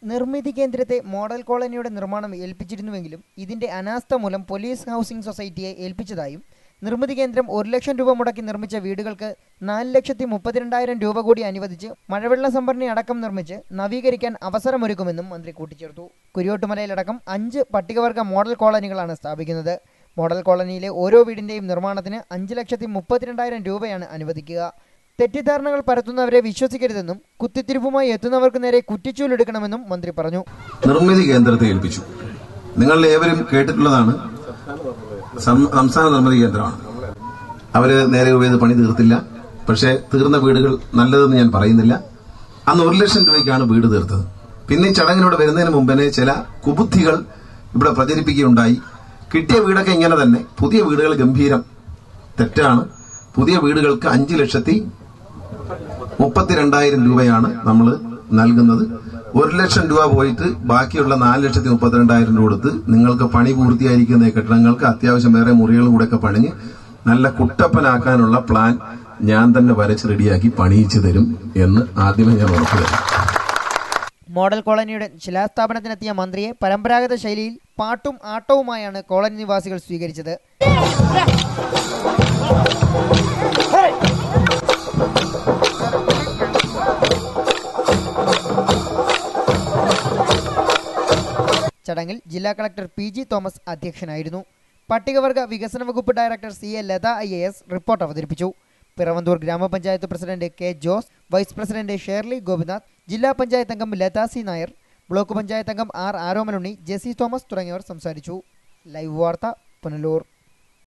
നിർമ്മിതി കേന്ദ്രത്തെ മോഡൽ കോളനിയുടെ നിർമ്മാണം ഏൽപ്പിച്ചിരുന്നുവെങ്കിലും ഇതിന്റെ അനാസ്ഥ മൂലം പോലീസ് ഹൗസിംഗ് സൊസൈറ്റിയെ ഏൽപ്പിച്ചതായും നിർമ്മിതി കേന്ദ്രം 1 ലക്ഷം രൂപ മുടക്കി നിർമ്മിച്ച വീടുകൾക്ക് 4,32,000 രൂപ കൂടി അനുവദിച്ച് മഴവെള്ള സംഭരണി അടക്കം നിർമ്മിച്ച് നവീകരിക്കാൻ അവസരമൊരുക്കുമെന്നും മന്ത്രി കൂട്ടിച്ചേർത്തു. കുരിയോട്ടുമലയിലടക്കം 5 പട്ടികവർഗ മോഡൽ കോളനികളാണ് സ്ഥാപിക്കുന്നത്. മോഡൽ കോളനിയിലെ ഓരോ വീടിന്റെയും നിർമ്മാണത്തിന് 5,32,000 രൂപയാണ് അനുവദിക്കുക. തെറ്റിദ്ധാരണകൾ പരത്തുന്നവരെ വിശ്വസിക്കരുതെന്നും കുത്തിത്തിരിപ്പുമായി എത്തുന്നവർക്ക് നേരെ കുറ്റിച്ചൂലെടുക്കണമെന്നും മന്ത്രി പറഞ്ഞു. നിർമ്മിതി കേന്ദ്രത്തെ ഏൽപ്പിച്ചു. നിങ്ങൾ ഏവരും കേട്ടിട്ടുള്ളതാണ്, സംസ്ഥാന നിർമ്മിതി കേന്ദ്രമാണ്. അവര് നേരെ ചെയ്ത് പണി തീർത്തില്ല. പക്ഷേ തീർന്ന വീടുകൾ നല്ലതെന്ന് ഞാൻ പറയുന്നില്ല. അന്ന് 1 ലക്ഷം രൂപയ്ക്കാണ് വീട് തീർത്തത്. പിന്നെ ഈ ചടങ്ങിലൂടെ വരുന്നതിന് മുമ്പേ ചില കുബുദ്ധികൾ ഇവിടെ പ്രചരിപ്പിക്കുകയുണ്ടായി. കിട്ടിയ വീടൊക്കെ ഇങ്ങനെ തന്നെ, പുതിയ വീടുകൾ ഗംഭീരം. തെറ്റാണ്. പുതിയ വീടുകൾക്ക് 5,32,000 രൂപയാണ് നമ്മൾ നൽകുന്നത്. 1 ലക്ഷം രൂപ പോയിട്ട് ബാക്കിയുള്ള 4,32,000 രൂപ കൊടുത്ത് നിങ്ങൾക്ക് പണി പൂർത്തിയായിരിക്കുന്ന കെട്ടിടങ്ങൾക്ക് അത്യാവശ്യം വേറെ മുറികളും കൂടെ ഒക്കെ പണിഞ്ഞ് നല്ല കുട്ടപ്പനാക്കാനുള്ള പ്ലാൻ ഞാൻ തന്നെ വരച്ച് റെഡിയാക്കി പണിയിച്ചു തരും എന്ന് ആദ്യമേ ഞാൻ ഉറപ്പു തരും. മോഡൽ കോളനിയുടെ ശിലാസ്ഥാപനത്തിനെത്തിയ മന്ത്രിയെ പരമ്പരാഗത ശൈലിയിൽ പാട്ടും ആട്ടവുമായാണ് കോളനി നിവാസികൾ സ്വീകരിച്ചത്. ചടങ്ങിൽ ജില്ലാ കളക്ടർ PG തോമസ് അധ്യക്ഷനായിരുന്നു. പട്ടികവർഗ വികസന വകുപ്പ് director CA Latha IAS report അവതരിപ്പിച്ചു. പിറവന്തൂർ ഗ്രാമപഞ്ചായത്ത് president K Jose, vice president Shirley Gopinath, ജില്ലാ പഞ്ചായത്ത് അംഗം ലത C നായർ, ബ്ലോക്ക് പഞ്ചായത്ത് അംഗം R ആരോമലുണ്ണി, ജെസി തോമസ് തുടങ്ങിയവർ സംസാരിച്ചു. ലൈവ് വാർത്ത പുനലൂർ.